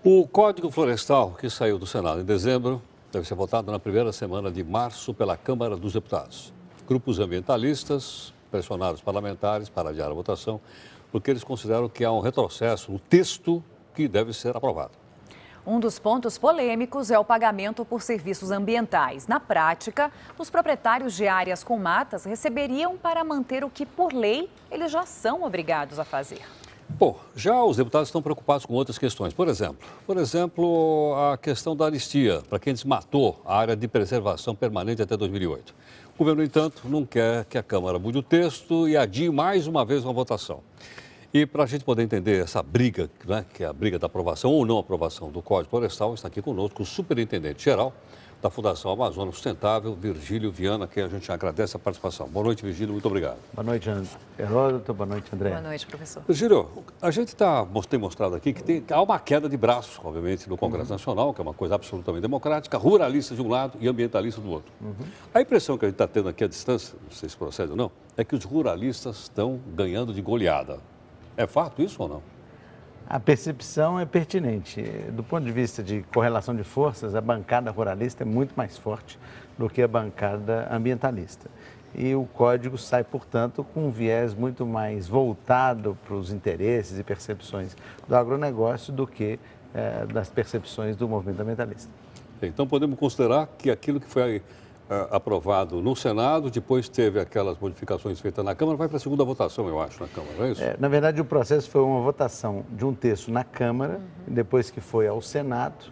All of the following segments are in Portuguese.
O Código Florestal, que saiu do Senado em dezembro, deve ser votado na primeira semana de março pela Câmara dos Deputados. Grupos ambientalistas pressionaram os parlamentares para adiar a votação, porque eles consideram que há um retrocesso no texto que deve ser aprovado. Um dos pontos polêmicos é o pagamento por serviços ambientais. Na prática, os proprietários de áreas com matas receberiam para manter o que, por lei, eles já são obrigados a fazer. Bom, já os deputados estão preocupados com outras questões. Por exemplo, a questão da anistia para quem desmatou a área de preservação permanente até 2008. O governo, no entanto, não quer que a Câmara mude o texto e adie mais uma vez uma votação. E para a gente poder entender essa briga, né, que é a briga da aprovação ou não aprovação do Código Florestal, está aqui conosco o superintendente-geral da Fundação Amazônia Sustentável, Virgílio Viana, a quem a gente agradece a participação. Boa noite, Virgílio, muito obrigado. Boa noite, Heródoto. Boa noite, André. Boa noite, professor. Virgílio, a gente tem mostrado aqui que há uma queda de braços, obviamente, no Congresso Nacional, que é uma coisa absolutamente democrática, ruralista de um lado e ambientalista do outro. A impressão que a gente está tendo aqui à distância, não sei se procede ou não, é que os ruralistas estão ganhando de goleada. É fato isso ou não? A percepção é pertinente. Do ponto de vista de correlação de forças, a bancada ruralista é muito mais forte do que a bancada ambientalista. E o código sai, portanto, com um viés muito mais voltado para os interesses e percepções do agronegócio do que das percepções do movimento ambientalista. Então podemos considerar que aquilo que foi aprovado no Senado, depois teve aquelas modificações feitas na Câmara, vai para a segunda votação, eu acho, na Câmara, não é isso? Na verdade, o processo foi uma votação de um texto na Câmara, depois que foi ao Senado,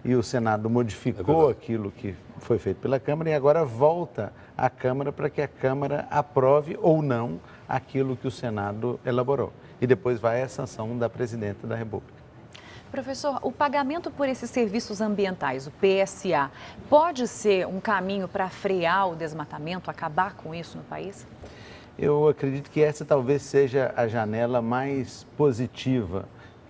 e o Senado modificou aquilo que foi feito pela Câmara e agora volta à Câmara para que a Câmara aprove ou não aquilo que o Senado elaborou. E depois vai à sanção da Presidenta da República. Professor, o pagamento por esses serviços ambientais, o PSA, pode ser um caminho para frear o desmatamento, acabar com isso no país? Eu acredito que essa talvez seja a janela mais positiva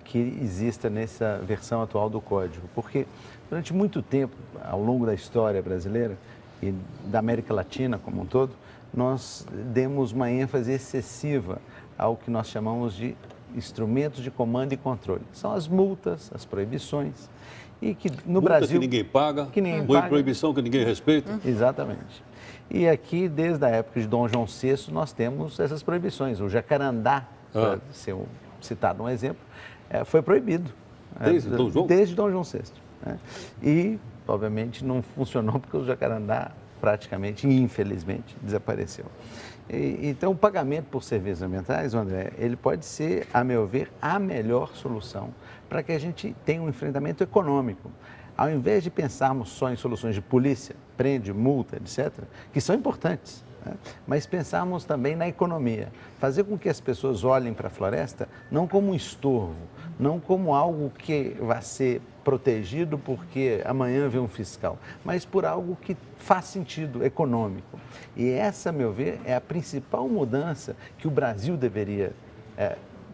que exista nessa versão atual do Código, porque durante muito tempo, ao longo da história brasileira e da América Latina como um todo, nós demos uma ênfase excessiva ao que nós chamamos de instrumentos de comando e controle. São as multas, as proibições, e que no Brasil... que ninguém paga, proibição que ninguém respeita. Exatamente. E aqui, desde a época de Dom João VI, nós temos essas proibições. O jacarandá, para ser citado um exemplo, foi proibido. Desde Dom João VI. Né? E, obviamente, não funcionou porque o jacarandá praticamente, infelizmente, desapareceu. Então, o pagamento por serviços ambientais, André, ele pode ser, a meu ver, a melhor solução para que a gente tenha um enfrentamento econômico. Ao invés de pensarmos só em soluções de polícia, prende, multa, etc., que são importantes, né? Mas pensarmos também na economia. Fazer com que as pessoas olhem para a floresta não como um estorvo, não como algo que vai ser protegido porque amanhã vem um fiscal, mas por algo que faz sentido econômico. E essa, a meu ver, é a principal mudança que o Brasil deveria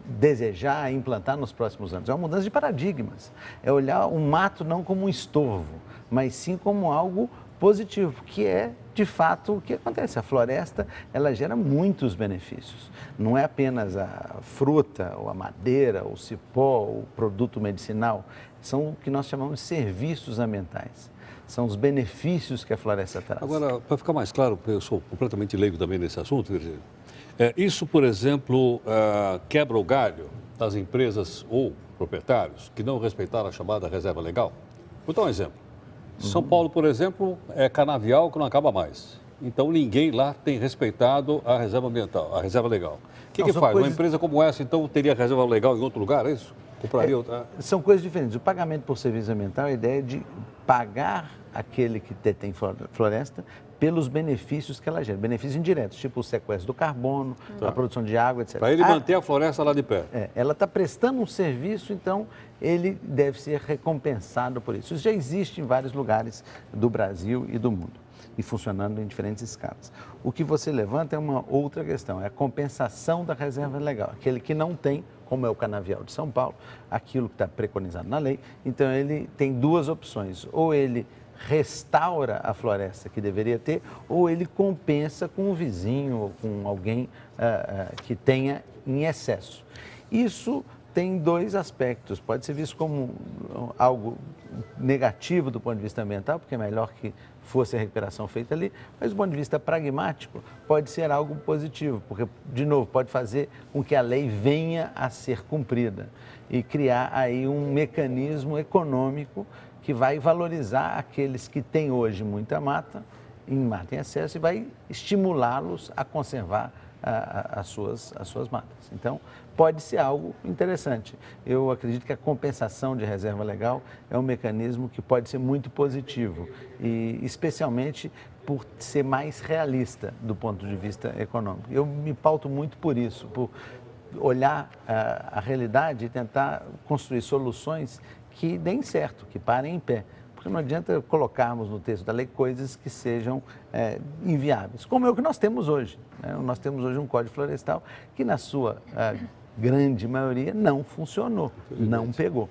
desejar implantar nos próximos anos. É uma mudança de paradigmas. É olhar o mato não como um estorvo, mas sim como algo positivo, que é, de fato, o que acontece. A floresta, ela gera muitos benefícios. Não é apenas a fruta, ou a madeira, o cipó, o produto medicinal. São o que nós chamamos de serviços ambientais. São os benefícios que a floresta traz. Agora, para ficar mais claro, porque eu sou completamente leigo também nesse assunto, Virgílio, isso, por exemplo, quebra o galho das empresas ou proprietários que não respeitaram a chamada reserva legal? Vou dar um exemplo. São Paulo, por exemplo, é canavial que não acaba mais. Então, ninguém lá tem respeitado a reserva ambiental, a reserva legal. O que faz? Uma empresa como essa, então, teria reserva legal em outro lugar, é isso? Compraria outra? São coisas diferentes. O pagamento por serviço ambiental é a ideia de pagar aquele que detém floresta pelos benefícios que ela gera, benefícios indiretos, tipo o sequestro do carbono, a produção de água, etc. Para ele manter a floresta lá de pé. Ela está prestando um serviço, então ele deve ser recompensado por isso. Isso já existe em vários lugares do Brasil e do mundo, e funcionando em diferentes escalas. O que você levanta é uma outra questão, é a compensação da reserva legal, aquele que não tem, como é o canavial de São Paulo, aquilo que está preconizado na lei. Então ele tem duas opções, ou ele restaura a floresta que deveria ter, ou ele compensa com um vizinho ou com alguém que tenha em excesso. Isso tem dois aspectos. Pode ser visto como algo negativo do ponto de vista ambiental, porque é melhor que fosse a recuperação feita ali, mas do ponto de vista pragmático pode ser algo positivo, porque, de novo, pode fazer com que a lei venha a ser cumprida e criar aí um mecanismo econômico que vai valorizar aqueles que têm hoje muita mata em excesso e vai estimulá-los a conservar as suas matas. Então, pode ser algo interessante. Eu acredito que a compensação de reserva legal é um mecanismo que pode ser muito positivo, e especialmente por ser mais realista do ponto de vista econômico. Eu me pauto muito por isso, por olhar a realidade e tentar construir soluções que deem certo, que parem em pé. Porque não adianta colocarmos no texto da lei coisas que sejam inviáveis, como é o que nós temos hoje. Né? Nós temos hoje um Código Florestal que, na sua grande maioria, não funcionou, não pegou.